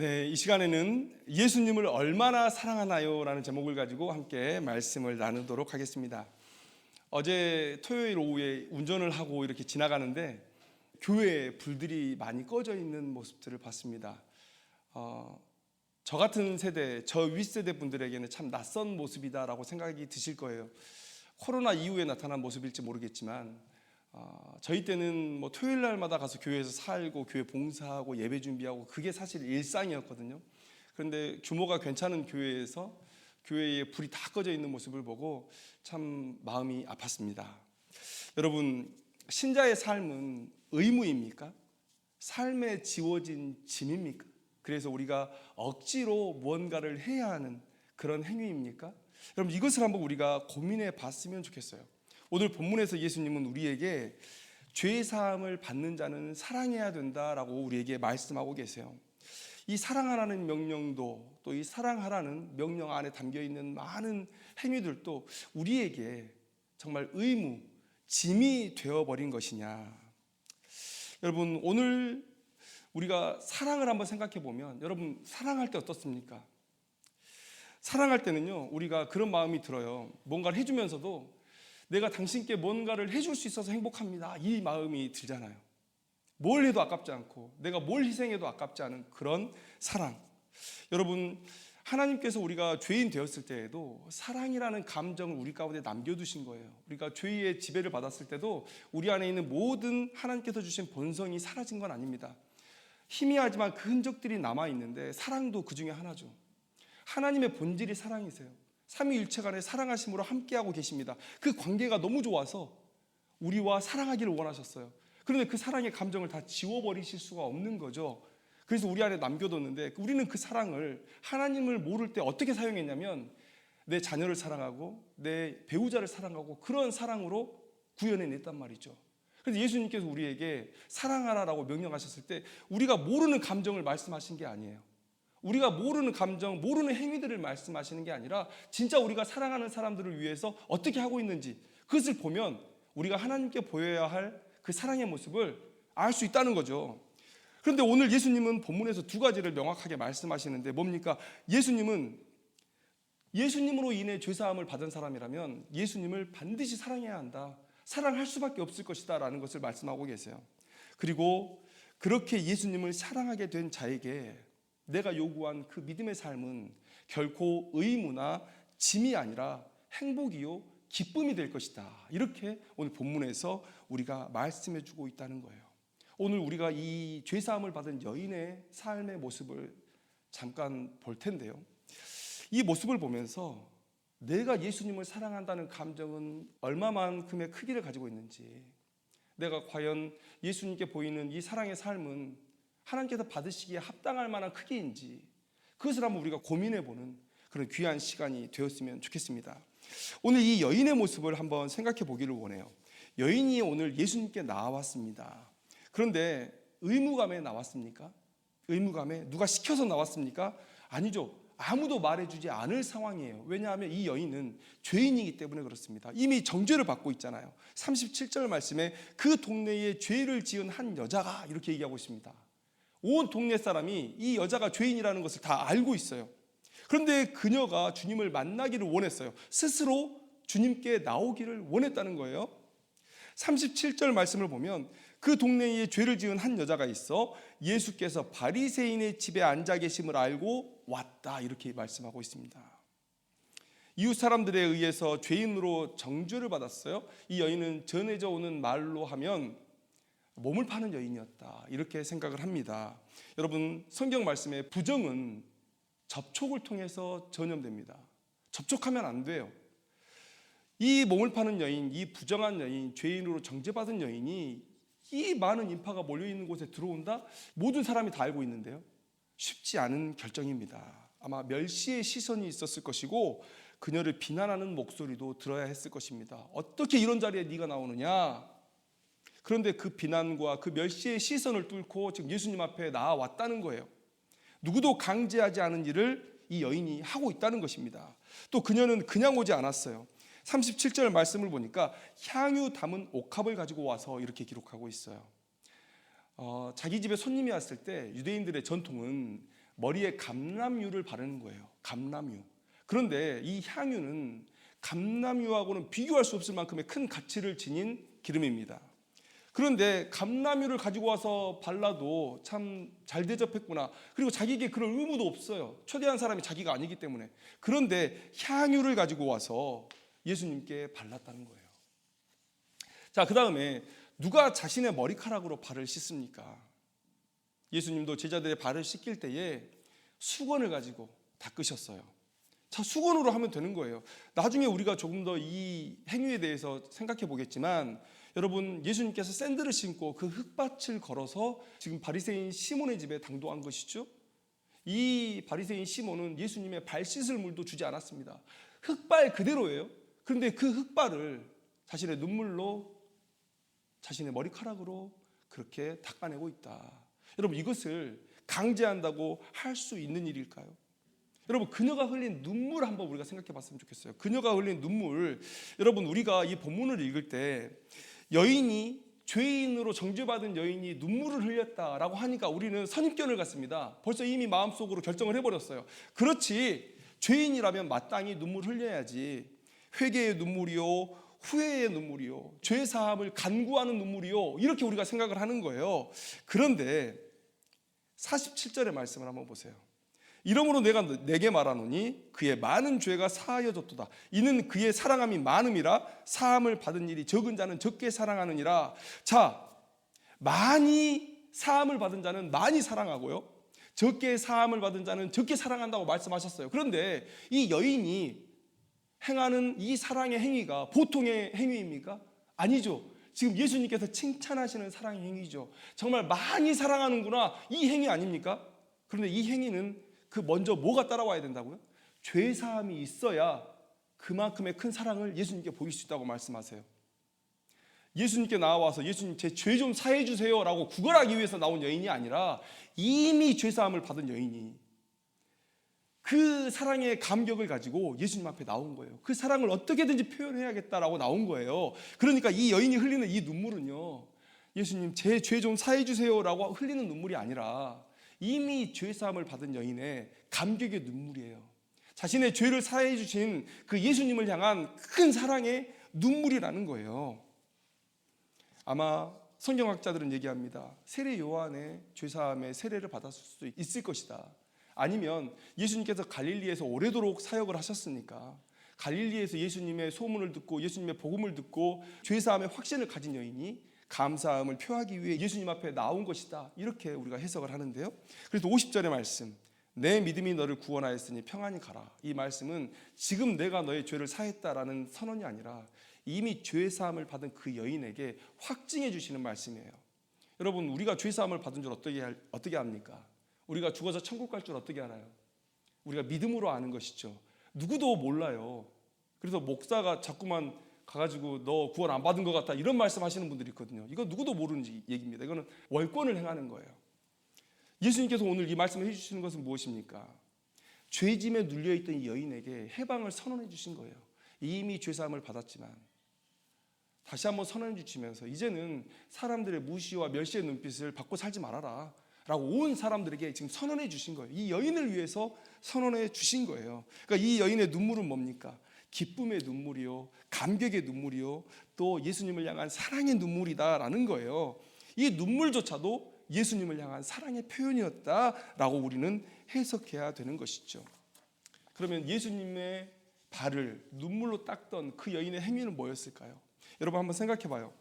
네, 이 시간에는 예수님을 얼마나 사랑하나요? 라는 제목을 가지고 함께 말씀을 나누도록 하겠습니다. 어제 토요일 오후에 운전을 하고 이렇게 지나가는데 교회에 불들이 많이 꺼져 있는 모습들을 봤습니다. 저 같은 세대, 저 윗세대 분들에게는 참 낯선 모습이다라고 생각이 드실 거예요. 코로나 이후에 나타난 모습일지 모르겠지만 저희 때는 토요일 날마다 가서 교회에서 살고 교회 봉사하고 예배 준비하고 그게 사실 일상이었거든요. 그런데 규모가 괜찮은 교회에서 교회에 불이 다 꺼져 있는 모습을 보고 참 마음이 아팠습니다. 여러분, 신자의 삶은 의무입니까? 삶에 지워진 짐입니까? 그래서 우리가 억지로 무언가를 해야 하는 그런 행위입니까? 여러분, 이것을 한번 우리가 고민해 봤으면 좋겠어요. 오늘 본문에서 예수님은 우리에게 죄사함을 받는 자는 사랑해야 된다라고 우리에게 말씀하고 계세요. 이 사랑하라는 명령도 또 이 사랑하라는 명령 안에 담겨있는 많은 행위들도 우리에게 정말 의무, 짐이 되어버린 것이냐. 여러분, 오늘 우리가 사랑을 한번 생각해 보면 여러분, 사랑할 때 어떻습니까? 사랑할 때는요, 우리가 그런 마음이 들어요. 뭔가를 해주면서도 내가 당신께 뭔가를 해줄 수 있어서 행복합니다, 이 마음이 들잖아요. 뭘 해도 아깝지 않고 내가 뭘 희생해도 아깝지 않은 그런 사랑. 여러분, 하나님께서 우리가 죄인 되었을 때에도 사랑이라는 감정을 우리 가운데 남겨두신 거예요. 우리가 죄의 지배를 받았을 때도 우리 안에 있는 모든 하나님께서 주신 본성이 사라진 건 아닙니다. 희미하지만 그 흔적들이 남아있는데 사랑도 그 중에 하나죠. 하나님의 본질이 사랑이세요. 삼위일체 간의 사랑하심으로 함께하고 계십니다. 그 관계가 너무 좋아서 우리와 사랑하기를 원하셨어요. 그런데 그 사랑의 감정을 다 지워버리실 수가 없는 거죠. 그래서 우리 안에 남겨뒀는데 우리는 그 사랑을 하나님을 모를 때 어떻게 사용했냐면 내 자녀를 사랑하고 내 배우자를 사랑하고 그런 사랑으로 구현해냈단 말이죠. 그래서 예수님께서 우리에게 사랑하라라고 명령하셨을 때 우리가 모르는 감정을 말씀하신 게 아니에요. 우리가 모르는 감정, 모르는 행위들을 말씀하시는 게 아니라 진짜 우리가 사랑하는 사람들을 위해서 어떻게 하고 있는지 그것을 보면 우리가 하나님께 보여야 할 그 사랑의 모습을 알 수 있다는 거죠. 그런데 오늘 예수님은 본문에서 두 가지를 명확하게 말씀하시는데 뭡니까? 예수님은 예수님으로 인해 죄사함을 받은 사람이라면 예수님을 반드시 사랑해야 한다. 사랑할 수밖에 없을 것이다 라는 것을 말씀하고 계세요. 그리고 그렇게 예수님을 사랑하게 된 자에게 내가 요구한 그 믿음의 삶은 결코 의무나 짐이 아니라 행복이요 기쁨이 될 것이다. 이렇게 오늘 본문에서 우리가 말씀해 주고 있다는 거예요. 오늘 우리가 이 죄사함을 받은 여인의 삶의 모습을 잠깐 볼 텐데요. 이 모습을 보면서 내가 예수님을 사랑한다는 감정은 얼마만큼의 크기를 가지고 있는지, 내가 과연 예수님께 보이는 이 사랑의 삶은 하나님께서 받으시기에 합당할 만한 크기인지 그것을 한번 우리가 고민해보는 그런 귀한 시간이 되었으면 좋겠습니다. 오늘 이 여인의 모습을 한번 생각해 보기를 원해요. 여인이 오늘 예수님께 나왔습니다. 그런데 의무감에 나왔습니까? 의무감에 누가 시켜서 나왔습니까? 아니죠. 아무도 말해주지 않을 상황이에요. 왜냐하면 이 여인은 죄인이기 때문에 그렇습니다. 이미 정죄를 받고 있잖아요. 37절 말씀에 그 동네에 죄를 지은 한 여자가 이렇게 얘기하고 있습니다. 온 동네 사람이 이 여자가 죄인이라는 것을 다 알고 있어요. 그런데 그녀가 주님을 만나기를 원했어요. 스스로 주님께 나오기를 원했다는 거예요. 37절 말씀을 보면 그 동네에 죄를 지은 한 여자가 있어 예수께서 바리새인의 집에 앉아 계심을 알고 왔다, 이렇게 말씀하고 있습니다. 이웃 사람들에 의해서 죄인으로 정죄를 받았어요. 이 여인은 전해져 오는 말로 하면 몸을 파는 여인이었다, 이렇게 생각을 합니다. 여러분, 성경 말씀에 부정은 접촉을 통해서 전염됩니다. 접촉하면 안 돼요. 이 몸을 파는 여인, 이 부정한 여인, 죄인으로 정죄받은 여인이 이 많은 인파가 몰려있는 곳에 들어온다? 모든 사람이 다 알고 있는데요. 쉽지 않은 결정입니다. 아마 멸시의 시선이 있었을 것이고 그녀를 비난하는 목소리도 들어야 했을 것입니다. 어떻게 이런 자리에 네가 나오느냐? 그런데 그 비난과 그 멸시의 시선을 뚫고 지금 예수님 앞에 나와왔다는 거예요. 누구도 강제하지 않은 일을 이 여인이 하고 있다는 것입니다. 또 그녀는 그냥 오지 않았어요. 37절 말씀을 보니까 향유 담은 옥합을 가지고 와서 이렇게 기록하고 있어요. 자기 집에 손님이 왔을 때 유대인들의 전통은 머리에 감람유를 바르는 거예요. 감람유. 그런데 이 향유는 감람유하고는 비교할 수 없을 만큼의 큰 가치를 지닌 기름입니다. 그런데 감람유를 가지고 와서 발라도 참 잘 대접했구나. 그리고 자기에게 그럴 의무도 없어요. 초대한 사람이 자기가 아니기 때문에. 그런데 향유를 가지고 와서 예수님께 발랐다는 거예요. 자, 그 다음에 누가 자신의 머리카락으로 발을 씻습니까? 예수님도 제자들의 발을 씻길 때에 수건을 가지고 닦으셨어요. 자, 수건으로 하면 되는 거예요. 나중에 우리가 조금 더 이 행위에 대해서 생각해 보겠지만, 여러분, 예수님께서 샌들을 신고 그 흙밭을 걸어서 지금 바리새인 시몬의 집에 당도한 것이죠. 이 바리새인 시몬은 예수님의 발 씻을 물도 주지 않았습니다. 흙발 그대로예요. 그런데 그 흙발을 자신의 눈물로, 자신의 머리카락으로 그렇게 닦아내고 있다. 여러분, 이것을 강제한다고 할 수 있는 일일까요? 여러분, 그녀가 흘린 눈물 한번 우리가 생각해 봤으면 좋겠어요. 그녀가 흘린 눈물, 여러분, 우리가 이 본문을 읽을 때 여인이, 죄인으로 정죄받은 여인이 눈물을 흘렸다라고 하니까 우리는 선입견을 갖습니다. 벌써 이미 마음속으로 결정을 해버렸어요. 그렇지, 죄인이라면 마땅히 눈물 흘려야지. 회개의 눈물이요, 후회의 눈물이요, 죄 사함을 간구하는 눈물이요, 이렇게 우리가 생각을 하는 거예요. 그런데 47절의 말씀을 한번 보세요. 이러므로 내가 내게 말하노니 그의 많은 죄가 사하여졌도다. 이는 그의 사랑함이 많음이라 사함을 받은 일이 적은 자는 적게 사랑하느니라. 자, 많이 사함을 받은 자는 많이 사랑하고요, 적게 사함을 받은 자는 적게 사랑한다고 말씀하셨어요. 그런데 이 여인이 행하는 이 사랑의 행위가 보통의 행위입니까? 아니죠. 지금 예수님께서 칭찬하시는 사랑의 행위죠. 정말 많이 사랑하는구나, 이 행위 아닙니까? 그런데 이 행위는 그 먼저 뭐가 따라와야 된다고요? 죄사함이 있어야 그만큼의 큰 사랑을 예수님께 보일 수 있다고 말씀하세요. 예수님께 나와서 예수님 제 죄 좀 사해 주세요 라고 구걸하기 위해서 나온 여인이 아니라 이미 죄사함을 받은 여인이 그 사랑의 감격을 가지고 예수님 앞에 나온 거예요. 그 사랑을 어떻게든지 표현해야겠다라고 나온 거예요. 그러니까 이 여인이 흘리는 이 눈물은요, 예수님 제 죄 좀 사해 주세요라고 흘리는 눈물이 아니라 이미 죄사함을 받은 여인의 감격의 눈물이에요. 자신의 죄를 사해 주신 그 예수님을 향한 큰 사랑의 눈물이라는 거예요. 아마 성경학자들은 얘기합니다. 세례 요한의 죄사함의 세례를 받았을 수도 있을 것이다. 아니면 예수님께서 갈릴리에서 오래도록 사역을 하셨으니까 갈릴리에서 예수님의 소문을 듣고 예수님의 복음을 듣고 죄사함의 확신을 가진 여인이 감사함을 표하기 위해 예수님 앞에 나온 것이다, 이렇게 우리가 해석을 하는데요. 그래서 50절의 말씀, 내 믿음이 너를 구원하였으니 평안히 가라. 이 말씀은 지금 내가 너의 죄를 사했다라는 선언이 아니라 이미 죄사함을 받은 그 여인에게 확증해 주시는 말씀이에요. 여러분, 우리가 죄사함을 받은 줄 어떻게 합니까? 우리가 죽어서 천국 갈 줄 어떻게 알아요? 우리가 믿음으로 아는 것이죠. 누구도 몰라요. 그래서 목사가 자꾸만 가가지고 너 구원 안 받은 것 같다, 이런 말씀하시는 분들이 있거든요. 이건 누구도 모르는 얘기입니다. 이거는 월권을 행하는 거예요. 예수님께서 오늘 이 말씀을 해주시는 것은 무엇입니까? 죄짐에 눌려있던 이 여인에게 해방을 선언해 주신 거예요. 이미 죄사함을 받았지만 다시 한번 선언해 주시면서 이제는 사람들의 무시와 멸시의 눈빛을 받고 살지 말아라 라고 온 사람들에게 지금 선언해 주신 거예요. 이 여인을 위해서 선언해 주신 거예요. 그러니까 이 여인의 눈물은 뭡니까? 기쁨의 눈물이요, 감격의 눈물이요, 또 예수님을 향한 사랑의 눈물이다라는 거예요. 이 눈물조차도 예수님을 향한 사랑의 표현이었다라고 우리는 해석해야 되는 것이죠. 그러면 예수님의 발을 눈물로 닦던 그 여인의 행위는 뭐였을까요? 여러분 한번 생각해 봐요.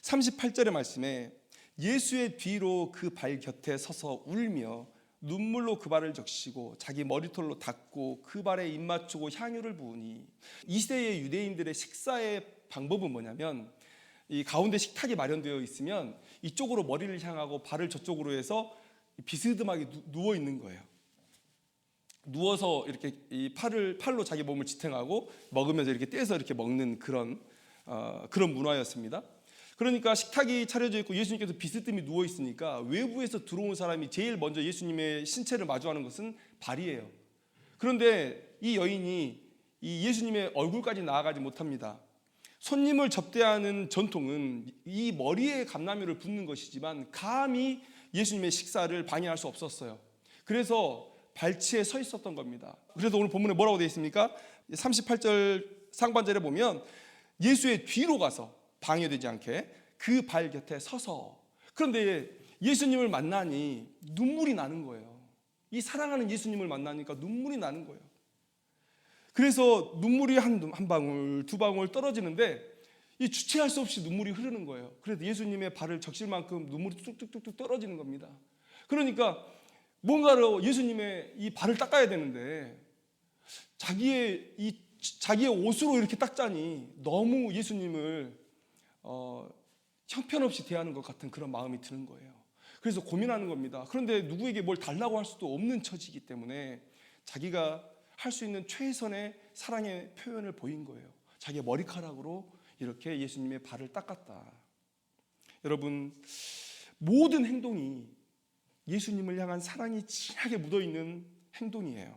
38절의 말씀에 예수의 뒤로 그 발 곁에 서서 울며 눈물로 그 발을 적시고 자기 머리털로 닦고 그 발에 입 맞추고 향유를 부으니, 이 시대의 유대인들의 식사의 방법은 뭐냐면 이 가운데 식탁이 마련되어 있으면 이쪽으로 머리를 향하고 발을 저쪽으로 해서 비스듬하게 누워 있는 거예요. 누워서 이렇게 이 팔로 자기 몸을 지탱하고 먹으면서 이렇게 떼서 이렇게 먹는 그런 문화였습니다. 그러니까 식탁이 차려져 있고 예수님께서 비스듬히 누워 있으니까 외부에서 들어온 사람이 제일 먼저 예수님의 신체를 마주하는 것은 발이에요. 그런데 이 여인이 이 예수님의 얼굴까지 나아가지 못합니다. 손님을 접대하는 전통은 이 머리에 감람유를 붓는 것이지만 감히 예수님의 식사를 방해할 수 없었어요. 그래서 발치에 서 있었던 겁니다. 그래서 오늘 본문에 뭐라고 되어 있습니까? 38절 상반절에 보면 예수의 뒤로 가서 방해되지 않게 그 발 곁에 서서, 그런데 예수님을 만나니 눈물이 나는 거예요. 이 사랑하는 예수님을 만나니까 눈물이 나는 거예요. 그래서 눈물이 한 방울, 두 방울 떨어지는데 이 주체할 수 없이 눈물이 흐르는 거예요. 그래서 예수님의 발을 적실 만큼 눈물이 뚝뚝뚝뚝 떨어지는 겁니다. 그러니까 뭔가로 예수님의 이 발을 닦아야 되는데 자기의 옷으로 이렇게 닦자니 너무 예수님을 형편없이 대하는 것 같은 그런 마음이 드는 거예요. 그래서 고민하는 겁니다. 그런데 누구에게 뭘 달라고 할 수도 없는 처지이기 때문에 자기가 할 수 있는 최선의 사랑의 표현을 보인 거예요. 자기의 머리카락으로 이렇게 예수님의 발을 닦았다. 여러분, 모든 행동이 예수님을 향한 사랑이 진하게 묻어있는 행동이에요.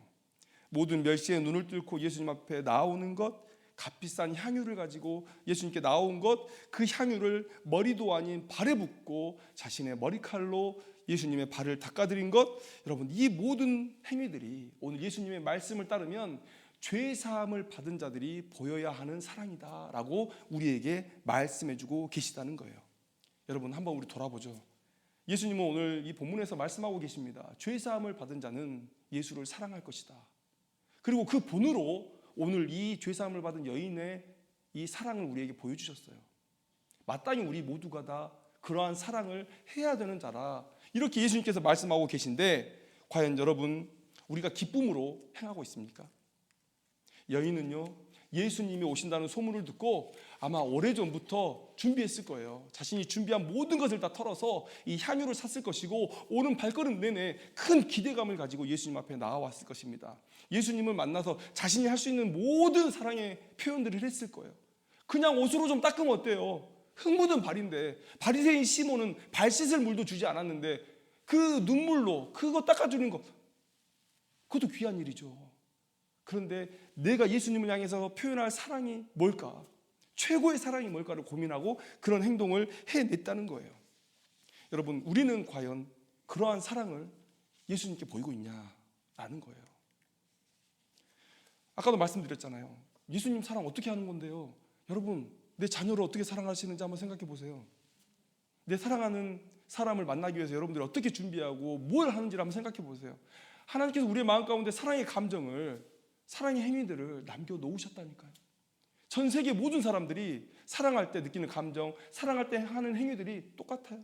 모든 멸시의 눈을 뚫고 예수님 앞에 나오는 것, 값비싼 향유를 가지고 예수님께 나온 것, 그 향유를 머리도 아닌 발에 붓고 자신의 머리칼로 예수님의 발을 닦아드린 것, 여러분, 이 모든 행위들이 오늘 예수님의 말씀을 따르면 죄사함을 받은 자들이 보여야 하는 사랑이다라고 우리에게 말씀해주고 계시다는 거예요. 여러분, 한번 우리 돌아보죠. 예수님은 오늘 이 본문에서 말씀하고 계십니다. 죄사함을 받은 자는 예수를 사랑할 것이다. 그리고 그 본으로 오늘 이 죄사함을 받은 여인의 이 사랑을 우리에게 보여주셨어요. 마땅히 우리 모두가 다 그러한 사랑을 해야 되는 자라, 이렇게 예수님께서 말씀하고 계신데, 과연 여러분, 우리가 기쁨으로 행하고 있습니까? 여인은요, 예수님이 오신다는 소문을 듣고 아마 오래전부터 준비했을 거예요. 자신이 준비한 모든 것을 다 털어서 이 향유를 샀을 것이고 오는 발걸음 내내 큰 기대감을 가지고 예수님 앞에 나와왔을 것입니다. 예수님을 만나서 자신이 할 수 있는 모든 사랑의 표현들을 했을 거예요. 그냥 옷으로 좀 닦으면 어때요? 흙 묻은 발인데, 바리새인 시몬은 발 씻을 물도 주지 않았는데 그 눈물로 그거 닦아주는 것, 그것도 귀한 일이죠. 그런데 내가 예수님을 향해서 표현할 사랑이 뭘까? 최고의 사랑이 뭘까를 고민하고 그런 행동을 해냈다는 거예요. 여러분, 우리는 과연 그러한 사랑을 예수님께 보이고 있냐라는 거예요. 아까도 말씀드렸잖아요. 예수님 사랑 어떻게 하는 건데요? 여러분, 내 자녀를 어떻게 사랑하시는지 한번 생각해 보세요. 내 사랑하는 사람을 만나기 위해서 여러분들이 어떻게 준비하고 뭘 하는지를 한번 생각해 보세요. 하나님께서 우리의 마음 가운데 사랑의 감정을, 사랑의 행위들을 남겨놓으셨다니까요. 전 세계 모든 사람들이 사랑할 때 느끼는 감정, 사랑할 때 하는 행위들이 똑같아요.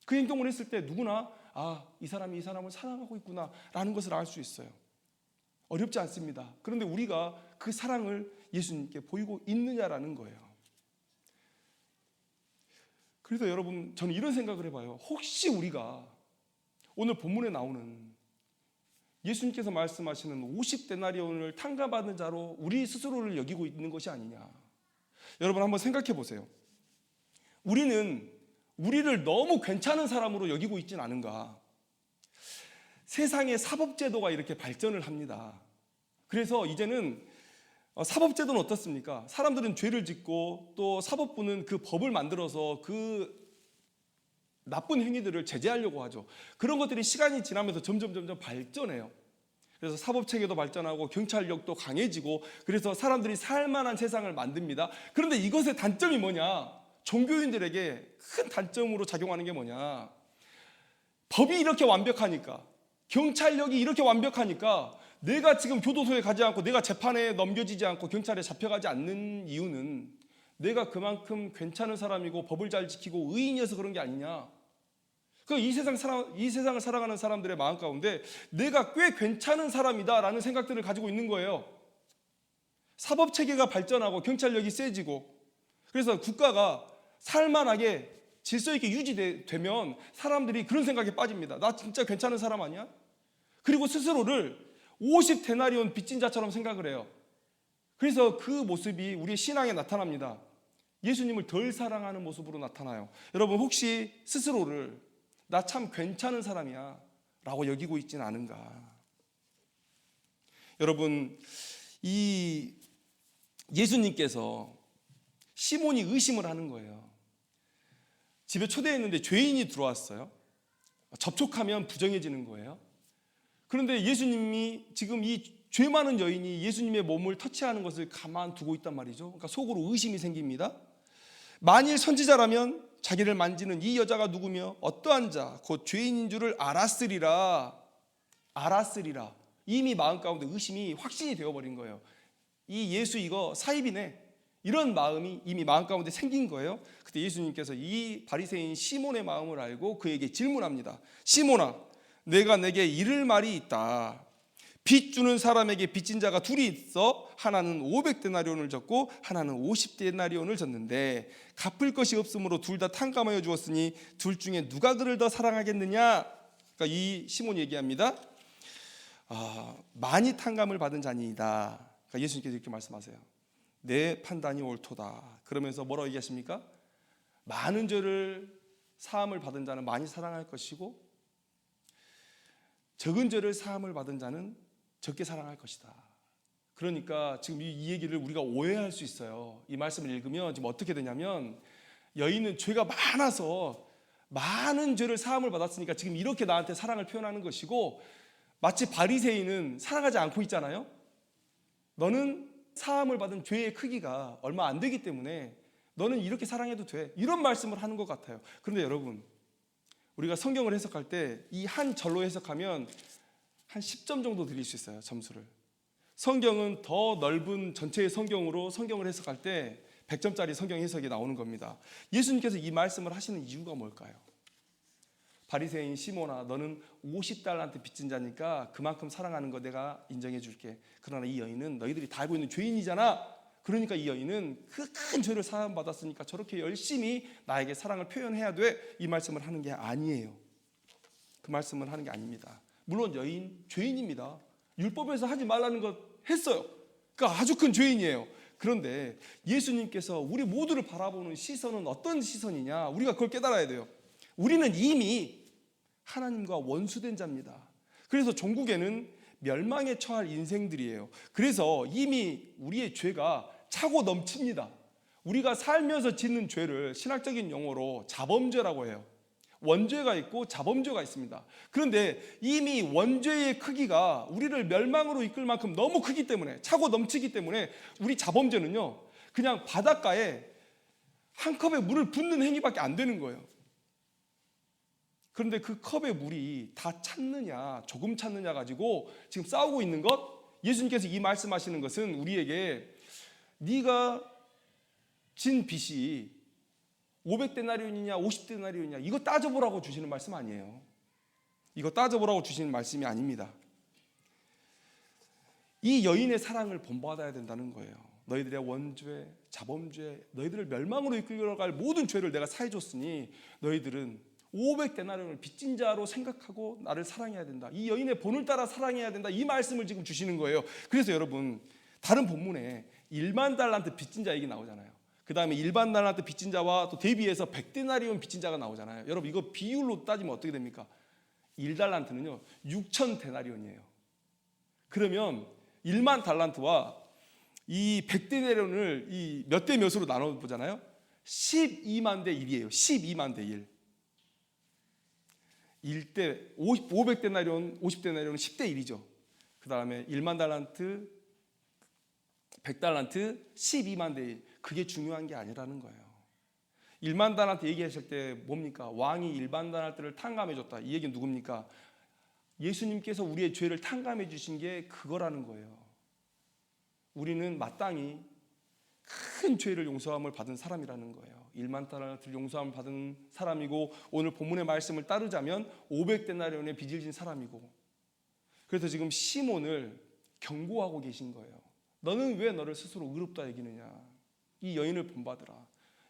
그 행동을 했을 때 누구나 이 사람이 이 사람을 사랑하고 있구나 라는 것을 알 수 있어요. 어렵지 않습니다. 그런데 우리가 그 사랑을 예수님께 보이고 있느냐라는 거예요. 그래서 여러분, 저는 이런 생각을 해봐요. 혹시 우리가 오늘 본문에 나오는 예수님께서 말씀하시는 50데나리온을 탕감받은 자로 우리 스스로를 여기고 있는 것이 아니냐. 여러분, 한번 생각해 보세요. 우리는 우리를 너무 괜찮은 사람으로 여기고 있진 않은가. 세상의 사법제도가 이렇게 발전을 합니다. 그래서 이제는 사법제도는 어떻습니까? 사람들은 죄를 짓고 또 사법부는 그 법을 만들어서 그 나쁜 행위들을 제재하려고 하죠. 그런 것들이 시간이 지나면서 점점 발전해요. 그래서 사법체계도 발전하고 경찰력도 강해지고, 그래서 사람들이 살만한 세상을 만듭니다. 그런데 이것의 단점이 뭐냐? 종교인들에게 큰 단점으로 작용하는 게 뭐냐? 법이 이렇게 완벽하니까, 경찰력이 이렇게 완벽하니까 내가 지금 교도소에 가지 않고 내가 재판에 넘겨지지 않고 경찰에 잡혀가지 않는 이유는 내가 그만큼 괜찮은 사람이고 법을 잘 지키고 의인이어서 그런 게 아니냐. 이 세상을 살아가는 사람들의 마음 가운데 내가 꽤 괜찮은 사람이다라는 생각들을 가지고 있는 거예요. 사법체계가 발전하고 경찰력이 세지고, 그래서 국가가 살만하게 질서 있게 유지되면 사람들이 그런 생각에 빠집니다. 나 진짜 괜찮은 사람 아니야? 그리고 스스로를 50데나리온 빚진 자처럼 생각을 해요. 그래서 그 모습이 우리의 신앙에 나타납니다. 예수님을 덜 사랑하는 모습으로 나타나요. 여러분, 혹시 스스로를 나 참 괜찮은 사람이야 라고 여기고 있지는 않은가? 여러분, 이 예수님께서 시몬이 의심을 하는 거예요. 집에 초대했는데 죄인이 들어왔어요. 접촉하면 부정해지는 거예요. 그런데 예수님이 지금 이 죄 많은 여인이 예수님의 몸을 터치하는 것을 가만두고 있단 말이죠. 그러니까 속으로 의심이 생깁니다. 만일 선지자라면 자기를 만지는 이 여자가 누구며 어떠한 자 곧 죄인인 줄을 알았으리라. 이미 마음 가운데 의심이 확신이 되어버린 거예요. 이 예수 이거 사입이네, 이런 마음이 이미 마음 가운데 생긴 거예요. 그때 예수님께서 이 바리새인 시몬의 마음을 알고 그에게 질문합니다. 시몬아, 내가 내게 이를 말이 있다. 빚 주는 사람에게 빚진 자가 둘이 있어 하나는 500데나리온을 졌고 하나는 50데나리온을 졌는데 갚을 것이 없으므로 둘 다 탕감하여 주었으니 둘 중에 누가 그를 더 사랑하겠느냐. 그러니까 이 시몬이 얘기합니다. 많이 탕감을 받은 자니이다. 그러니까 예수님께서 이렇게 말씀하세요. 내 판단이 옳도다. 그러면서 뭐라고 얘기하십니까? 많은 죄를 사함을 받은 자는 많이 사랑할 것이고 적은 죄를 사함을 받은 자는 적게 사랑할 것이다. 그러니까 지금 이 얘기를 우리가 오해할 수 있어요. 이 말씀을 읽으면 지금 어떻게 되냐면 여인은 죄가 많아서 많은 죄를 사함을 받았으니까 지금 이렇게 나한테 사랑을 표현하는 것이고, 마치 바리새인은 사랑하지 않고 있잖아요. 너는 사함을 받은 죄의 크기가 얼마 안 되기 때문에 너는 이렇게 사랑해도 돼, 이런 말씀을 하는 것 같아요. 그런데 여러분, 우리가 성경을 해석할 때 이 한 절로 해석하면 한 10점 정도 드릴 수 있어요, 점수를. 성경은 더 넓은 전체의 성경으로 성경을 해석할 때 100점짜리 성경 해석이 나오는 겁니다. 예수님께서 이 말씀을 하시는 이유가 뭘까요? 바리새인 시몬아, 너는 50달란트 빚진 자니까 그만큼 사랑하는 거 내가 인정해 줄게. 그러나 이 여인은 너희들이 다 알고 있는 죄인이잖아. 그러니까 이 여인은 그 큰 죄를 사함받았으니까 저렇게 열심히 나에게 사랑을 표현해야 돼. 이 말씀을 하는 게 아니에요. 그 말씀을 하는 게 아닙니다. 물론 여인 죄인입니다. 율법에서 하지 말라는 것 했어요. 그러니까 아주 큰 죄인이에요. 그런데 예수님께서 우리 모두를 바라보는 시선은 어떤 시선이냐, 우리가 그걸 깨달아야 돼요. 우리는 이미 하나님과 원수된 자입니다. 그래서 종국에는 멸망에 처할 인생들이에요. 그래서 이미 우리의 죄가 차고 넘칩니다. 우리가 살면서 짓는 죄를 신학적인 용어로 자범죄라고 해요. 원죄가 있고 자범죄가 있습니다. 그런데 이미 원죄의 크기가 우리를 멸망으로 이끌 만큼 너무 크기 때문에, 차고 넘치기 때문에 우리 자범죄는요, 그냥 바닷가에 한 컵에 물을 붓는 행위밖에 안 되는 거예요. 그런데 그 컵의 물이 다 찼느냐 조금 찼느냐 가지고 지금 싸우고 있는 것, 예수님께서 이 말씀하시는 것은 우리에게 네가 진 빚이 500데나리온이냐 50데나리온이냐 이거 따져보라고 주시는 말씀 아니에요. 이거 따져보라고 주시는 말씀이 아닙니다. 이 여인의 사랑을 본받아야 된다는 거예요. 너희들의 원죄, 자범죄, 너희들을 멸망으로 이끌어갈 모든 죄를 내가 사해줬으니 너희들은 500데나리온을 빚진 자로 생각하고 나를 사랑해야 된다. 이 여인의 본을 따라 사랑해야 된다. 이 말씀을 지금 주시는 거예요. 그래서 여러분, 다른 본문에 1만 달란트 빚진 자 얘기 나오잖아요. 그 다음에 일반 달란트 빚진 자와 또 대비해서 100데나리온 빚진 자가 나오잖아요. 여러분, 이거 비율로 따지면 어떻게 됩니까? 1달란트는요 6,000데나리온이에요. 그러면 1만 달란트와 이 100데나리온을 이 몇 대 몇으로 나눠보잖아요. 12만 대 1이에요. 12만 대 1. 1대 500데나리온, 50데나리온은 10대 1이죠. 그 다음에 1만 달란트, 100달란트, 12만 대 1. 그게 중요한 게 아니라는 거예요. 1만 달란트 얘기하실 때 뭡니까? 왕이 1만 달란트를 탕감해 줬다. 이 얘기는 누굽니까? 예수님께서 우리의 죄를 탕감해 주신 게 그거라는 거예요. 우리는 마땅히 큰 죄를 용서함을 받은 사람이라는 거예요. 1만 달란트를 용서함을 받은 사람이고, 오늘 본문의 말씀을 따르자면 500데나리온의 빚을 진 사람이고, 그래서 지금 시몬을 경고하고 계신 거예요. 너는 왜 너를 스스로 의롭다 여기느냐. 이 여인을 본받으라.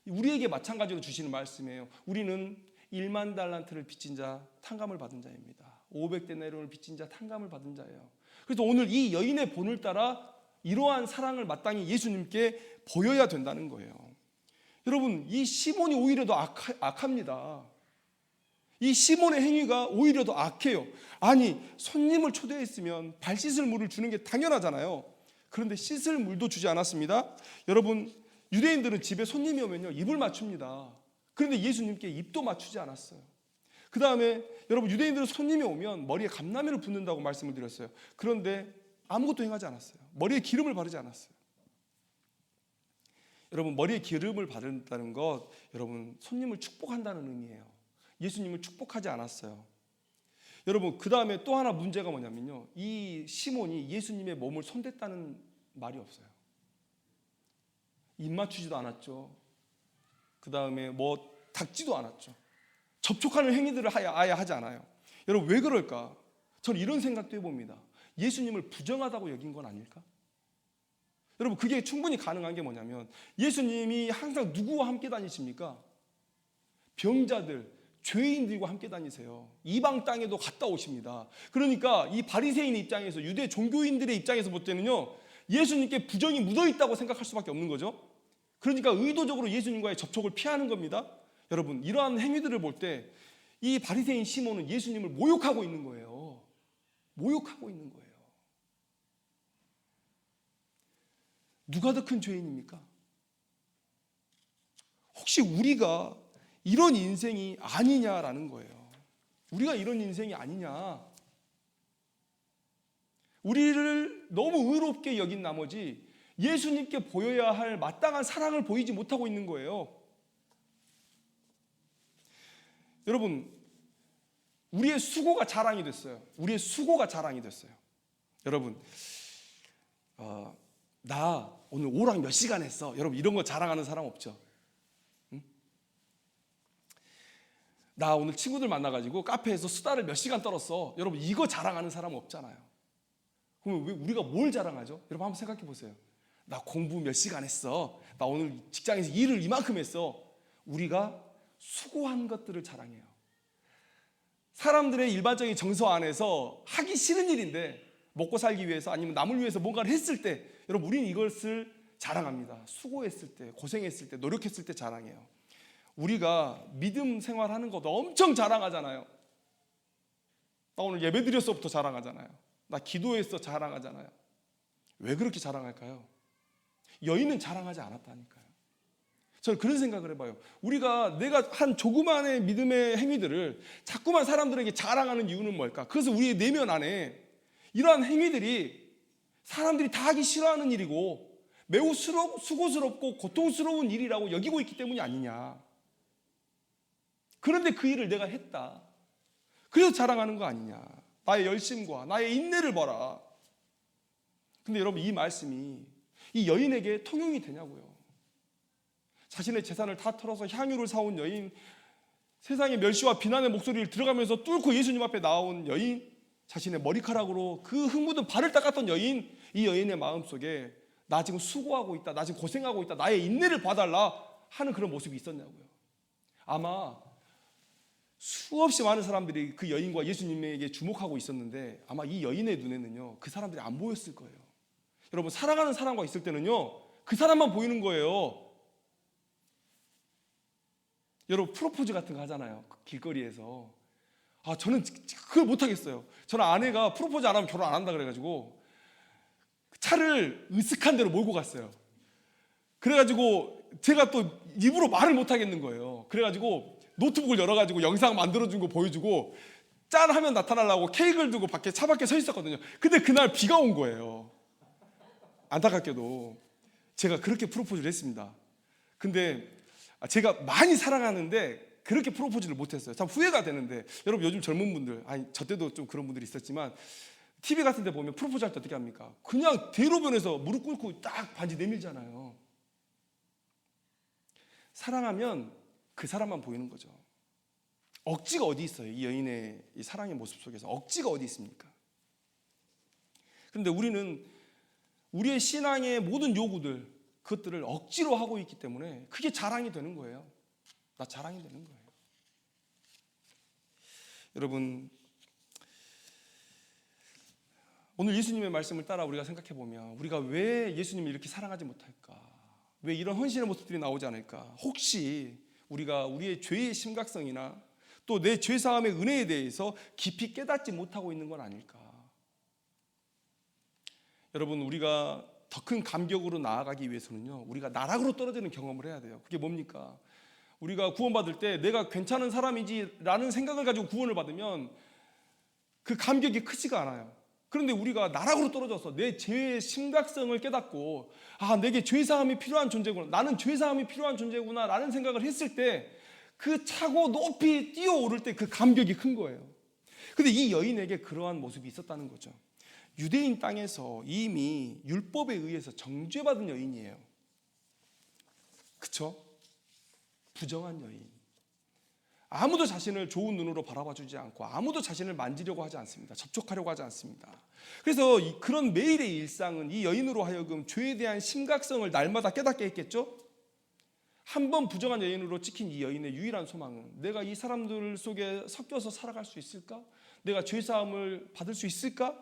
우리에게 마찬가지로 주시는 말씀이에요. 우리는 1만 달란트를 빚진 자, 탕감을 받은 자입니다. 500데나리온을 빚진 자, 탕감을 받은 자예요. 그래서 오늘 이 여인의 본을 따라 이러한 사랑을 마땅히 예수님께 보여야 된다는 거예요. 여러분, 이 시몬이 오히려 더 악합니다. 이 시몬의 행위가 오히려 더 악해요. 아니, 손님을 초대했으면 발 씻을 물을 주는 게 당연하잖아요. 그런데 씻을 물도 주지 않았습니다. 여러분, 유대인들은 집에 손님이 오면요 입을 맞춥니다. 그런데 예수님께 입도 맞추지 않았어요. 그 다음에 여러분, 유대인들은 손님이 오면 머리에 감람회를 붓는다고 말씀을 드렸어요. 그런데 아무것도 행하지 않았어요. 머리에 기름을 바르지 않았어요. 여러분, 머리에 기름을 바른다는 것, 여러분, 손님을 축복한다는 의미예요. 예수님을 축복하지 않았어요. 여러분, 그 다음에 또 하나 문제가 뭐냐면요, 이 시몬이 예수님의 몸을 손댔다는 말이 없어요. 입 맞추지도 않았죠. 그 다음에 뭐 닦지도 않았죠. 접촉하는 행위들을 아예 하지 않아요. 여러분, 왜 그럴까? 저는 이런 생각도 해봅니다. 예수님을 부정하다고 여긴 건 아닐까? 여러분, 그게 충분히 가능한 게 뭐냐면, 예수님이 항상 누구와 함께 다니십니까? 병자들, 죄인들과 함께 다니세요. 이방 땅에도 갔다 오십니다. 그러니까 이 바리새인 입장에서, 유대 종교인들의 입장에서 볼 때는요, 예수님께 부정이 묻어있다고 생각할 수밖에 없는 거죠. 그러니까 의도적으로 예수님과의 접촉을 피하는 겁니다. 여러분, 이러한 행위들을 볼 때 이 바리새인 시몬은 예수님을 모욕하고 있는 거예요. 모욕하고 있는 거예요. 누가 더 큰 죄인입니까? 혹시 우리가 이런 인생이 아니냐라는 거예요. 우리가 이런 인생이 아니냐. 우리를 너무 의롭게 여긴 나머지 예수님께 보여야 할 마땅한 사랑을 보이지 못하고 있는 거예요. 여러분, 우리의 수고가 자랑이 됐어요. 우리의 수고가 자랑이 됐어요. 여러분, 나 오늘 오락 몇 시간 했어. 여러분, 이런 거 자랑하는 사람 없죠? 응? 나 오늘 친구들 만나가지고 카페에서 수다를 몇 시간 떨었어. 여러분, 이거 자랑하는 사람 없잖아요. 그러면 왜 우리가 뭘 자랑하죠? 여러분, 한번 생각해 보세요. 나 공부 몇 시간 했어. 나 오늘 직장에서 일을 이만큼 했어. 우리가 수고한 것들을 자랑해요. 사람들의 일반적인 정서 안에서 하기 싫은 일인데, 먹고 살기 위해서 아니면 남을 위해서 뭔가를 했을 때, 여러분, 우리는 이것을 자랑합니다. 수고했을 때, 고생했을 때, 노력했을 때 자랑해요. 우리가 믿음 생활하는 것도 엄청 자랑하잖아요. 나 오늘 예배 드렸어부터 자랑하잖아요. 나 기도했어 자랑하잖아요. 왜 그렇게 자랑할까요? 여인은 자랑하지 않았다니까요. 저는 그런 생각을 해봐요. 내가 한 조그만의 믿음의 행위들을 자꾸만 사람들에게 자랑하는 이유는 뭘까? 그래서 우리의 내면 안에 이러한 행위들이 사람들이 다 하기 싫어하는 일이고 매우 수고스럽고 고통스러운 일이라고 여기고 있기 때문이 아니냐. 그런데 그 일을 내가 했다. 그래서 자랑하는 거 아니냐. 나의 열심과 나의 인내를 봐라. 근데 여러분, 이 말씀이 이 여인에게 통용이 되냐고요. 자신의 재산을 다 털어서 향유를 사온 여인, 세상의 멸시와 비난의 목소리를 들어가면서 뚫고 예수님 앞에 나온 여인, 자신의 머리카락으로 그 흙 묻은 발을 닦았던 여인, 이 여인의 마음속에 나 지금 수고하고 있다, 나 지금 고생하고 있다, 나의 인내를 봐달라 하는 그런 모습이 있었냐고요. 아마 수없이 많은 사람들이 그 여인과 예수님에게 주목하고 있었는데 아마 이 여인의 눈에는요, 그 사람들이 안 보였을 거예요. 여러분, 사랑하는 사람과 있을 때는요, 그 사람만 보이는 거예요. 여러분, 프로포즈 같은 거 하잖아요. 길거리에서. 저는 그걸 못하겠어요. 저는 아내가 프로포즈 안 하면 결혼 안 한다 그래가지고 차를 으슥한 데로 몰고 갔어요. 그래가지고 제가 또 입으로 말을 못하겠는 거예요. 그래가지고 노트북을 열어가지고 영상 만들어준 거 보여주고 짠 하면 나타나려고 케이크를 두고 차 밖에 서 있었거든요. 근데 그날 비가 온 거예요. 안타깝게도 제가 그렇게 프로포즈를 했습니다. 근데 제가 많이 사랑하는데 그렇게 프로포즈를 못했어요. 참 후회가 되는데, 여러분, 요즘 젊은 분들, 저 때도 좀 그런 분들이 있었지만 TV 같은 데 보면 프로포즈 할 때 어떻게 합니까? 그냥 대로변에서 무릎 꿇고 딱 반지 내밀잖아요. 사랑하면 그 사람만 보이는 거죠. 억지가 어디 있어요? 이 여인의 이 사랑의 모습 속에서 억지가 어디 있습니까? 그런데 우리는 우리의 신앙의 모든 요구들, 그것들을 억지로 하고 있기 때문에 그게 자랑이 되는 거예요. 나 자랑이 되는 거예요. 여러분, 오늘 예수님의 말씀을 따라 우리가 생각해 보면 우리가 왜 예수님을 이렇게 사랑하지 못할까? 왜 이런 헌신의 모습들이 나오지 않을까? 혹시 우리가 우리의 죄의 심각성이나 또 내 죄사함의 은혜에 대해서 깊이 깨닫지 못하고 있는 건 아닐까? 여러분, 우리가 더 큰 감격으로 나아가기 위해서는요, 우리가 나락으로 떨어지는 경험을 해야 돼요. 그게 뭡니까? 우리가 구원받을 때 내가 괜찮은 사람이지라는 생각을 가지고 구원을 받으면 그 감격이 크지가 않아요. 그런데 우리가 나락으로 떨어져서 내 죄의 심각성을 깨닫고 내게 죄사함이 필요한 존재구나, 나는 죄사함이 필요한 존재구나 라는 생각을 했을 때 그 차고 높이 뛰어오를 때 그 감격이 큰 거예요. 근데 이 여인에게 그러한 모습이 있었다는 거죠. 유대인 땅에서 이미 율법에 의해서 정죄받은 여인이에요. 그쵸? 부정한 여인. 아무도 자신을 좋은 눈으로 바라봐주지 않고 아무도 자신을 만지려고 하지 않습니다. 접촉하려고 하지 않습니다. 그래서 그런 매일의 일상은 이 여인으로 하여금 죄에 대한 심각성을 날마다 깨닫게 했겠죠. 한 번 부정한 여인으로 찍힌 이 여인의 유일한 소망은 내가 이 사람들 속에 섞여서 살아갈 수 있을까? 내가 죄사함을 받을 수 있을까?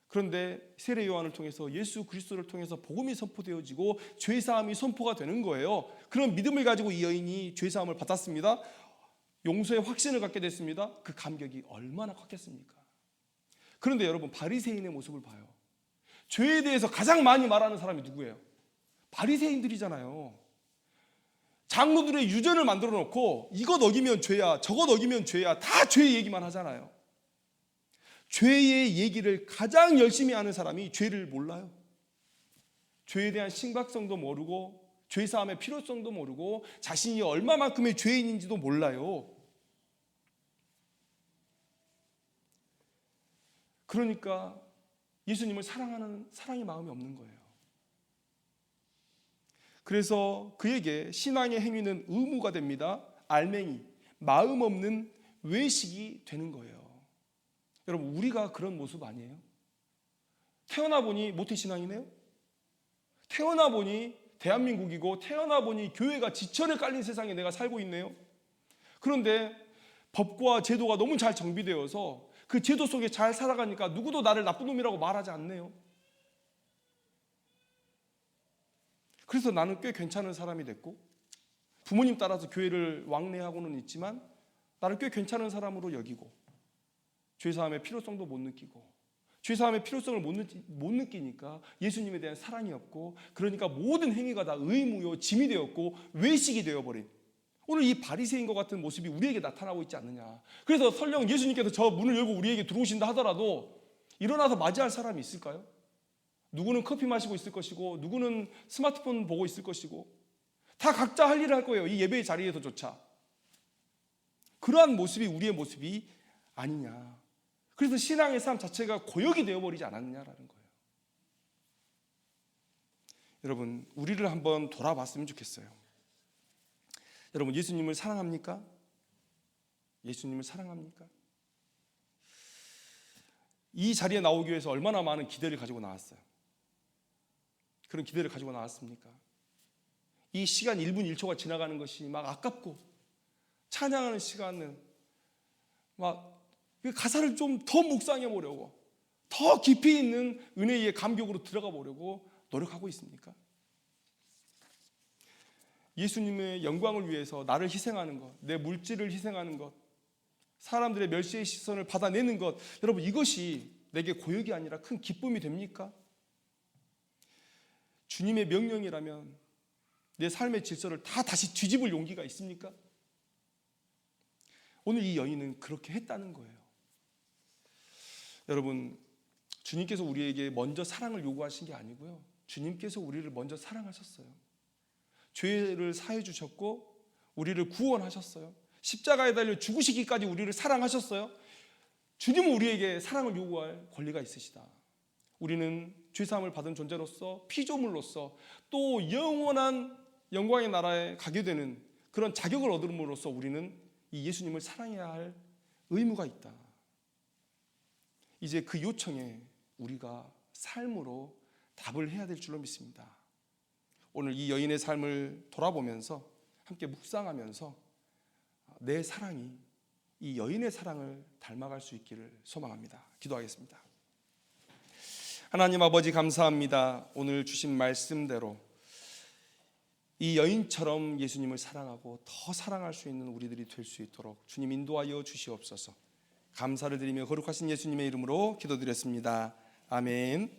그런데 세례 요한을 통해서 예수 그리스도를 통해서 복음이 선포되어지고 죄사함이 선포가 되는 거예요. 그런 믿음을 가지고 이 여인이 죄사함을 받았습니다. 용서의 확신을 갖게 됐습니다. 그 감격이 얼마나 컸겠습니까? 그런데 여러분, 바리새인의 모습을 봐요. 죄에 대해서 가장 많이 말하는 사람이 누구예요? 바리새인들이잖아요. 장로들의 유전을 만들어 놓고 이것 어기면 죄야, 저것 어기면 죄야, 다 죄 얘기만 하잖아요. 죄의 얘기를 가장 열심히 하는 사람이 죄를 몰라요. 죄에 대한 심각성도 모르고 죄사함의 필요성도 모르고 자신이 얼마만큼의 죄인인지도 몰라요. 그러니까 예수님을 사랑하는 사랑의 마음이 없는 거예요. 그래서 그에게 신앙의 행위는 의무가 됩니다. 알맹이, 마음 없는 외식이 되는 거예요. 여러분, 우리가 그런 모습 아니에요? 태어나 보니 모태신앙이네요? 태어나 보니 대한민국이고 태어나 보니 교회가 지천에 깔린 세상에 내가 살고 있네요. 그런데 법과 제도가 너무 잘 정비되어서 그 제도 속에 잘 살아가니까 누구도 나를 나쁜 놈이라고 말하지 않네요. 그래서 나는 꽤 괜찮은 사람이 됐고 부모님 따라서 교회를 왕래하고는 있지만 나를 꽤 괜찮은 사람으로 여기고 죄사함의 필요성도 못 느끼고 죄사함의 필요성을 못 느끼니까 예수님에 대한 사랑이 없고 그러니까 모든 행위가 다 의무요 짐이 되었고 외식이 되어버린 오늘 이 바리새인과 같은 모습이 우리에게 나타나고 있지 않느냐. 그래서 설령 예수님께서 저 문을 열고 우리에게 들어오신다 하더라도 일어나서 맞이할 사람이 있을까요? 누구는 커피 마시고 있을 것이고 누구는 스마트폰 보고 있을 것이고 다 각자 할 일을 할 거예요. 이 예배의 자리에서조차. 그러한 모습이 우리의 모습이 아니냐. 그래서 신앙의 삶 자체가 고역이 되어버리지 않았느냐라는 거예요. 여러분, 우리를 한번 돌아봤으면 좋겠어요. 여러분, 예수님을 사랑합니까? 예수님을 사랑합니까? 이 자리에 나오기 위해서 얼마나 많은 기대를 가지고 나왔어요. 그런 기대를 가지고 나왔습니까? 이 시간 1분 1초가 지나가는 것이 막 아깝고 찬양하는 시간은 막 그 가사를 좀 더 묵상해 보려고 더 깊이 있는 은혜의 감격으로 들어가 보려고 노력하고 있습니까? 예수님의 영광을 위해서 나를 희생하는 것, 내 물질을 희생하는 것, 사람들의 멸시의 시선을 받아내는 것, 여러분 이것이 내게 고역이 아니라 큰 기쁨이 됩니까? 주님의 명령이라면 내 삶의 질서를 다 다시 뒤집을 용기가 있습니까? 오늘 이 여인은 그렇게 했다는 거예요. 여러분, 주님께서 우리에게 먼저 사랑을 요구하신 게 아니고요. 주님께서 우리를 먼저 사랑하셨어요. 죄를 사해 주셨고 우리를 구원하셨어요. 십자가에 달려 죽으시기까지 우리를 사랑하셨어요. 주님은 우리에게 사랑을 요구할 권리가 있으시다. 우리는 죄사함을 받은 존재로서 피조물로서 또 영원한 영광의 나라에 가게 되는 그런 자격을 얻음으로써 우리는 이 예수님을 사랑해야 할 의무가 있다. 이제 그 요청에 우리가 삶으로 답을 해야 될 줄로 믿습니다. 오늘 이 여인의 삶을 돌아보면서 함께 묵상하면서 내 사랑이 이 여인의 사랑을 닮아갈 수 있기를 소망합니다. 기도하겠습니다. 하나님 아버지 감사합니다. 오늘 주신 말씀대로 이 여인처럼 예수님을 사랑하고 더 사랑할 수 있는 우리들이 될 수 있도록 주님 인도하여 주시옵소서. 감사를 드리며 거룩하신 예수님의 이름으로 기도드렸습니다. 아멘.